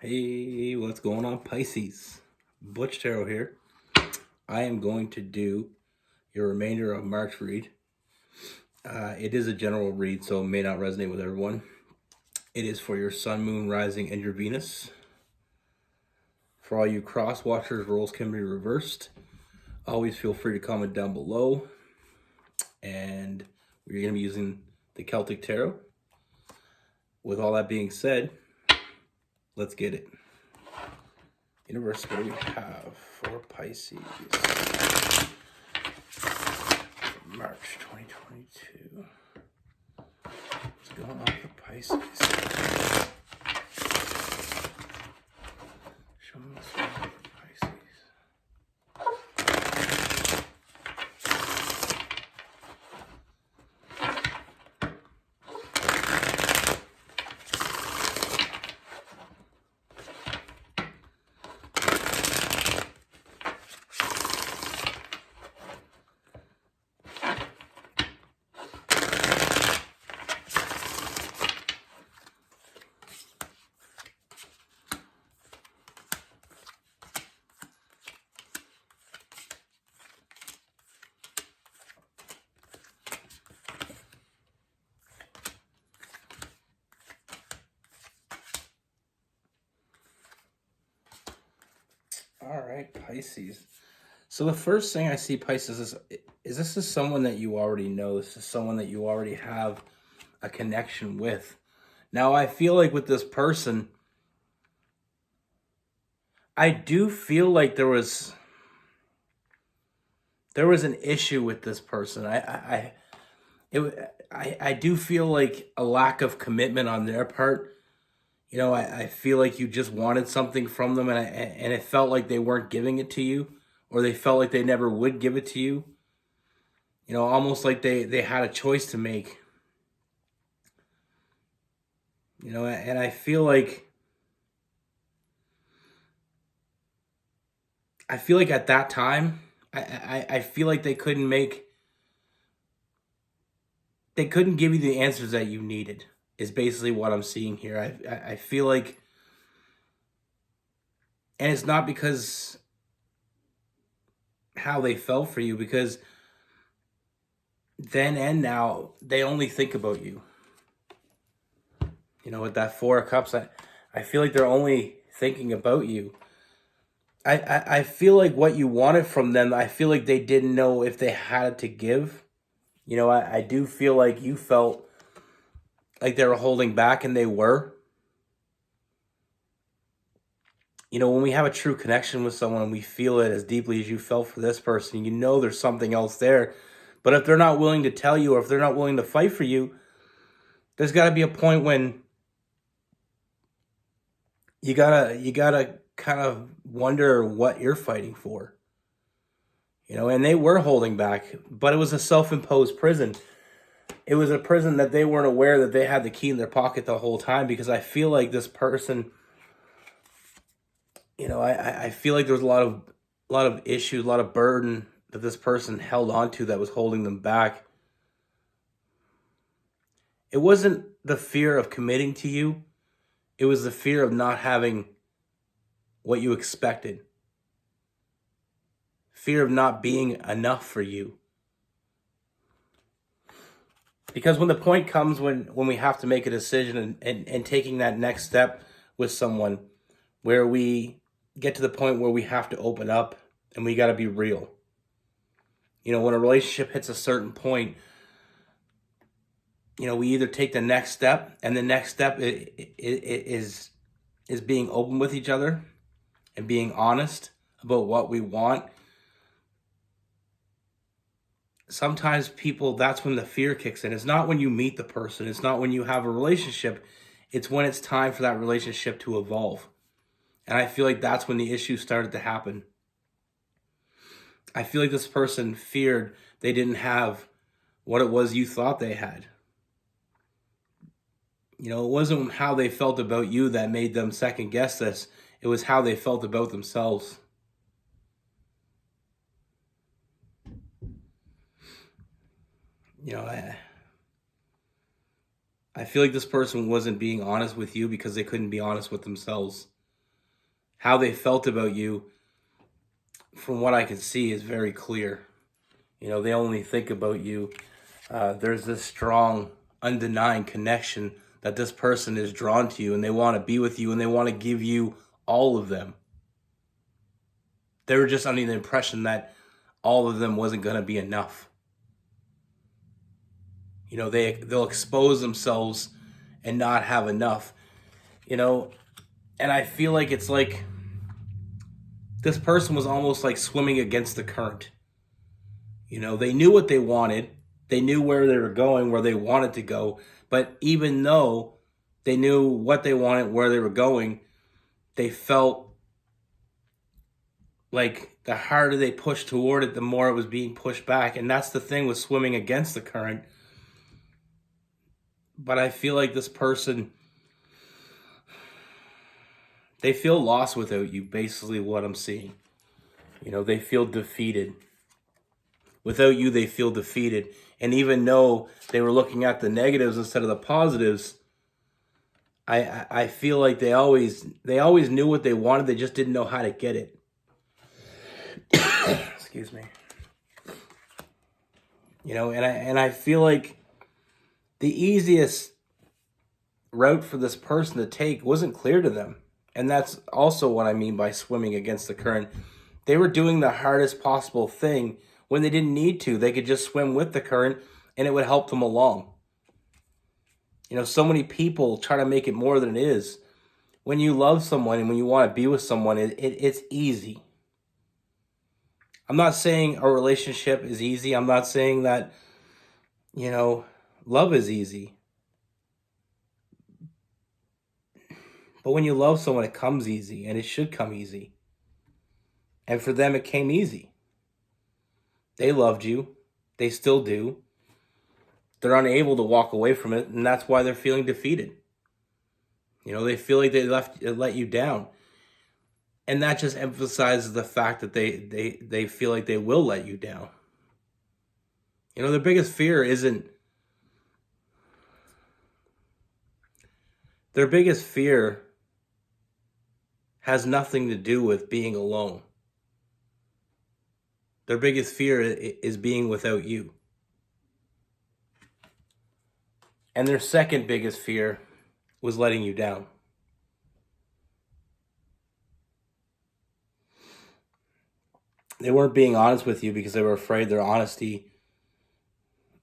Hey, what's going on, Pisces? Butch Tarot here. I am going to do your remainder of March read. It is a general read, so it may not resonate with everyone. It is for your Sun, Moon, Rising, and your Venus. For all you cross watchers, roles can be reversed. Always feel free to comment down below. And we're going to be using the Celtic Tarot. With all that being said, let's get it. Universe, what do we have for Pisces? March 2022. What's going on for Pisces? Show me what's going on for Pisces. All right, Pisces. So the first thing I see, Pisces, is this is someone that you already know. This is someone that you already have a connection with. Now, I feel like with this person, I do feel like there was an issue with this person. I do feel like a lack of commitment on their part. You know, I feel like you just wanted something from them, and it felt like they weren't giving it to you, or they felt like they never would give it to you. You know, almost like they had a choice to make. You know, and I feel like at that time, I feel like they couldn't give you the answers that you needed, is basically what I'm seeing here. I feel like, and it's not because how they felt for you, because then and now they only think about you. You know, with that Four of Cups, I feel like they're only thinking about you. I feel like what you wanted from them, I feel like they didn't know if they had it to give. You know, I do feel like you felt like they were holding back, and they were. You know, when we have a true connection with someone and we feel it as deeply as you felt for this person, you know there's something else there. But if they're not willing to tell you, or if they're not willing to fight for you, there's got to be a point when you gotta kind of wonder what you're fighting for. You know, and they were holding back, but it was a self-imposed prison. It was a prison that they weren't aware that they had the key in their pocket the whole time, because I feel like this person, you know, I feel like there was a lot of issues, a lot of burden that this person held on to that was holding them back. It wasn't the fear of committing to you. It was the fear of not having what you expected. Fear of not being enough for you. Because when the point comes when we have to make a decision and taking that next step with someone, where we get to the point where we have to open up and we got to be real. You know, when a relationship hits a certain point, you know, we either take the next step, and the next step is being open with each other and being honest about what we want. Sometimes people, that's when the fear kicks in. It's not when you meet the person. It's not when you have a relationship. It's when it's time for that relationship to evolve. And I feel like that's when the issues started to happen. I feel like this person feared they didn't have what it was you thought they had. You know, it wasn't how they felt about you that made them second guess this. It was how they felt about themselves. You know, I feel like this person wasn't being honest with you because they couldn't be honest with themselves. how they felt about you, from what I can see, is very clear. They only think about you. There's this strong, undenying connection that this person is drawn to you, and they want to be with you, and they want to give you all of them. They were just under the impression that all of them wasn't going to be enough. They'll expose themselves and not have enough. And I feel like it's like this person was almost like swimming against the current. They knew what they wanted. They knew where they were going, where they wanted to go. But even though they knew what they wanted, where they were going, they felt like the harder they pushed toward it, the more it was being pushed back. And that's the thing with swimming against the current. But I feel like this person, they feel lost without you, basically what I'm seeing. They feel defeated. Without you, they feel defeated. And even though they were looking at the negatives instead of the positives, I feel like they always knew what they wanted. They just didn't know how to get it. Excuse me. And I feel like the easiest route for this person to take wasn't clear to them. And that's also what I mean by swimming against the current. They were doing the hardest possible thing when they didn't need to. They could just swim with the current and it would help them along. So many people try to make it more than it is. When you love someone and when you want to be with someone, it's easy. I'm not saying a relationship is easy. I'm not saying that, love is easy. But when you love someone, it comes easy, and it should come easy. And for them, it came easy. They loved you. They still do. They're unable to walk away from it, and that's why they're feeling defeated. They feel like they let you down. And that just emphasizes the fact that they feel like they will let you down. Their biggest fear isn't... Their biggest fear has nothing to do with being alone. Their biggest fear is being without you. And their second biggest fear was letting you down. They weren't being honest with you because they were afraid their honesty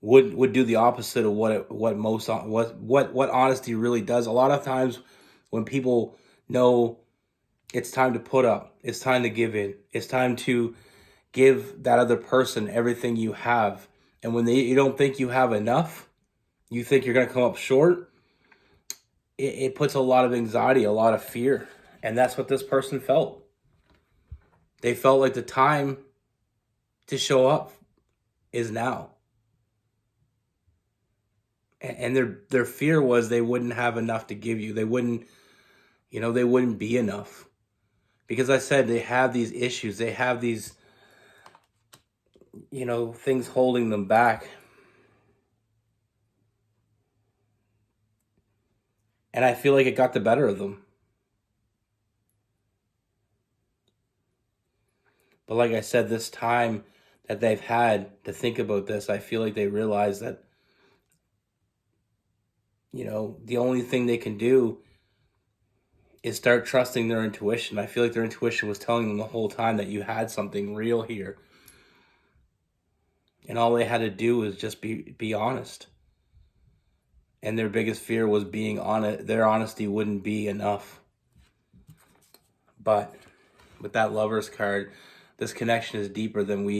would do the opposite of what honesty really does. A lot of times when people know it's time to put up, it's time to give in, it's time to give that other person everything you have, and when you don't think you have enough, you think you're going to come up short, it puts a lot of anxiety, a lot of fear. And that's what this person felt. They felt like the time to show up is now. And their fear was they wouldn't have enough to give you. They wouldn't be enough. Because I said they have these issues. They have these, things holding them back. And I feel like it got the better of them. But like I said, this time that they've had to think about this, I feel like they realize that, the only thing they can do is start trusting their intuition. I feel like their intuition was telling them the whole time that you had something real here. And all they had to do was just be honest. And their biggest fear was being honest. Their honesty wouldn't be enough. But with that Lover's card, this connection is deeper than we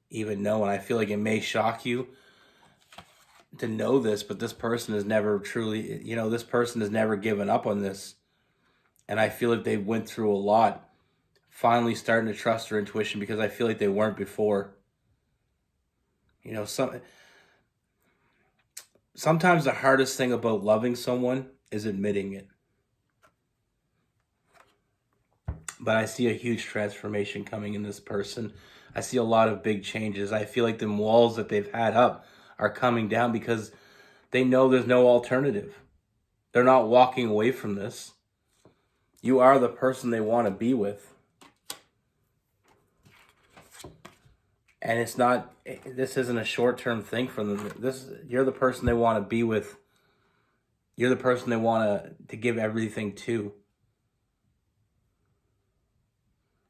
even know. And I feel like it may shock you to know this, but this person has never truly, this person has never given up on this. And I feel like they went through a lot, finally starting to trust their intuition, because I feel like they weren't before. Sometimes the hardest thing about loving someone is admitting it. But I see a huge transformation coming in this person. I see a lot of big changes. I feel like the walls that they've had up are coming down because they know there's no alternative. They're not walking away from this. You are the person they want to be with. And it's not, this isn't a short-term thing for them. You're the person they want to be with. You're the person they want to give everything to.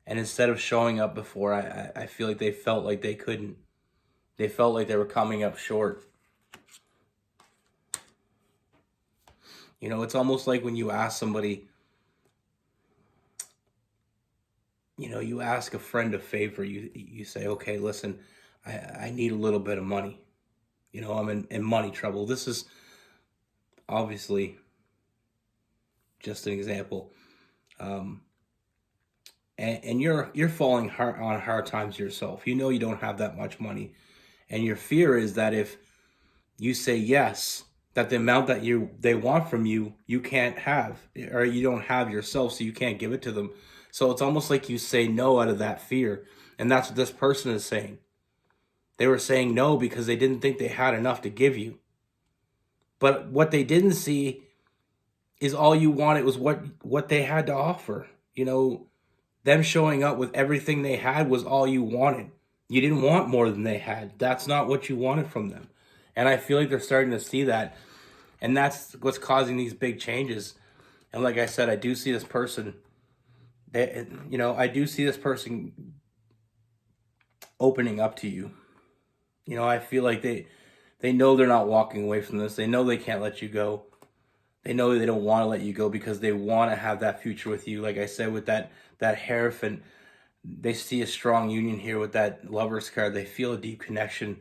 And instead of showing up before, I feel like they felt like they couldn't. They felt like they were coming up short. You know, it's almost like when you ask somebody, you know, you ask a friend a favor, you say, okay, listen, I need a little bit of money. You know, I'm in money trouble. This is obviously just an example. And you're falling on hard times yourself. You know you don't have that much money. And your fear is that if you say yes, that the amount that they want from you, you can't have, or you don't have yourself, so you can't give it to them. So it's almost like you say no out of that fear. And that's what this person is saying. They were saying no because they didn't think they had enough to give you. But what they didn't see is all you wanted was what they had to offer. You know, them showing up with everything they had was all you wanted. You didn't want more than they had. That's not what you wanted from them. And I feel like they're starting to see that. And that's what's causing these big changes. And like I said, I do see this person, I do see this person opening up to you. You know, I feel like they know they're not walking away from this. They know they can't let you go. They know they don't want to let you go because they want to have that future with you. Like I said, with that Hierophant, they see a strong union here with that Lover's card. They feel a deep connection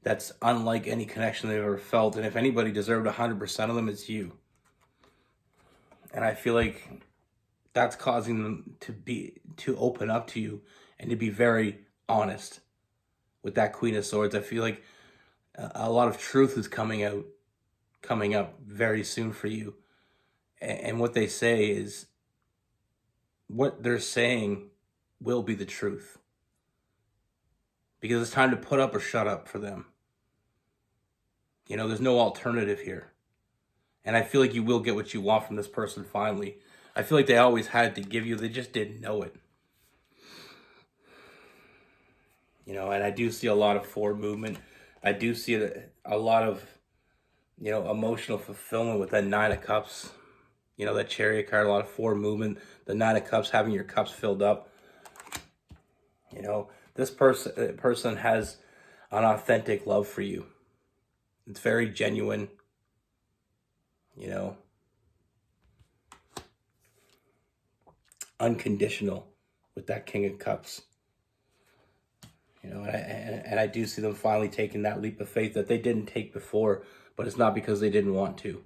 that's unlike any connection they've ever felt. And if anybody deserved 100% of them, it's you. And I feel like that's causing them to open up to you and to be very honest with that Queen of Swords. I feel like a lot of truth is coming up very soon for you. And what they say is, what they're saying will be the truth. Because it's time to put up or shut up for them. You know, there's no alternative here. And I feel like you will get what you want from this person finally. I feel like they always had to give you, they just didn't know it. You know, and I do see a lot of forward movement. I do see a lot of, emotional fulfillment with that Nine of Cups. You know, that Chariot card, a lot of forward movement. The Nine of Cups, having your cups filled up. You know, this person has an authentic love for you. It's very genuine. You know, unconditional with that King of Cups. You know, and I do see them finally taking that leap of faith that they didn't take before, but it's not because they didn't want to.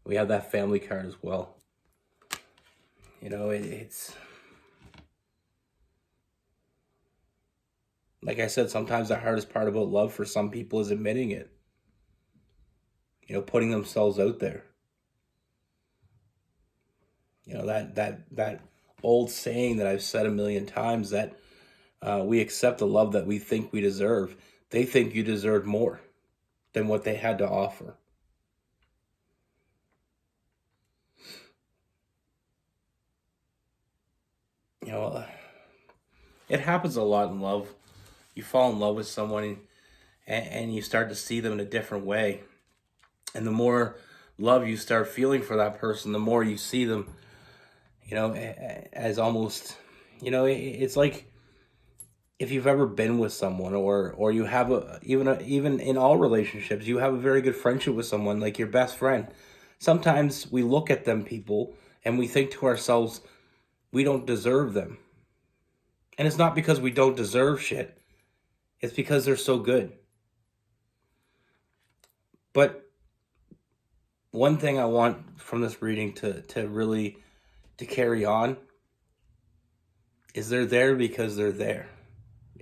We have that Family card as well. You know, it's like I said, sometimes the hardest part about love for some people is admitting it. You know, putting themselves out there. You know, that old saying that I've said a million times, that we accept the love that we think we deserve. They think you deserve more than what they had to offer. You know, it happens a lot in love. You fall in love with someone and you start to see them in a different way. And the more love you start feeling for that person, the more you see them, as almost, it's like if you've ever been with someone or you have even in all relationships, you have a very good friendship with someone, like your best friend. Sometimes we look at them people and we think to ourselves, we don't deserve them. And it's not because we don't deserve shit. It's because they're so good. But one thing I want from this reading to really to carry on is they're there because they're there.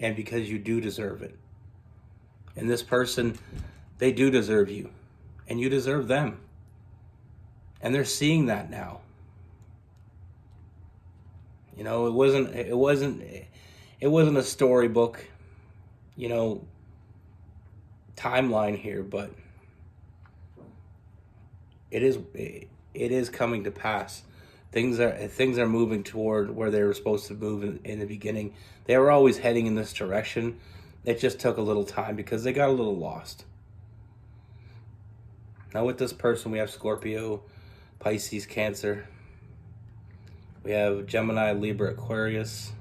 And because you do deserve it. And this person, they do deserve you. And you deserve them. And they're seeing that now. You know, it wasn't a storybook, timeline here, but it is coming to pass. Things are moving toward where they were supposed to move in the beginning. They were always heading in this direction. It just took a little time because they got a little lost. Now with this person, we have Scorpio, Pisces, Cancer. We have Gemini, Libra, Aquarius,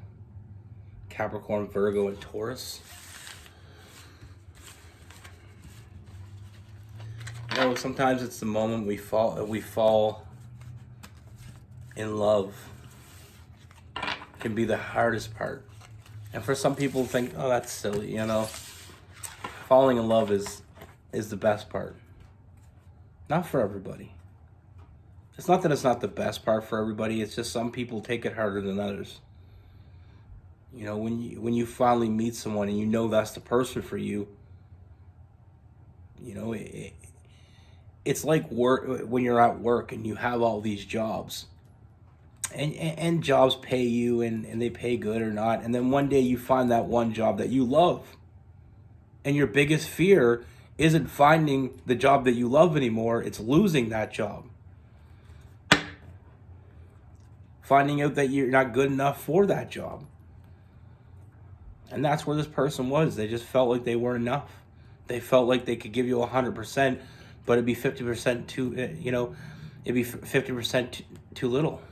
Capricorn, Virgo, and Taurus. You know, sometimes it's the moment we fall in love. Can be the hardest part. And for some people think, oh, that's silly, you know. Falling in love is the best part. Not for everybody. It's not that it's not the best part for everybody. It's just some people take it harder than others. You know, when you finally meet someone and you know that's the person for you, you know, it's like work when you're at work and you have all these jobs. And jobs pay you and they pay good or not. And then one day you find that one job that you love. And your biggest fear isn't finding the job that you love anymore. It's losing that job. Finding out that you're not good enough for that job. And that's where this person was. They just felt like they weren't enough. They felt like they could give you 100%, but it'd be 50% too, you know, it'd be 50% too little.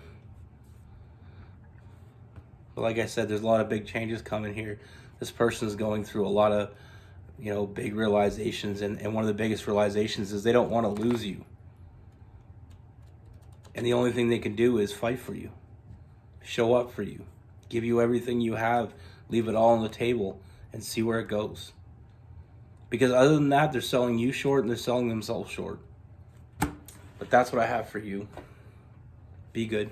But like I said, there's a lot of big changes coming here. This person's going through a lot of, you know, big realizations. And one of the biggest realizations is they don't want to lose you. And the only thing they can do is fight for you. Show up for you. Give you everything you have. Leave it all on the table and see where it goes. Because other than that, they're selling you short and they're selling themselves short. But that's what I have for you. Be good.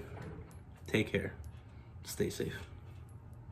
Take care. Stay safe.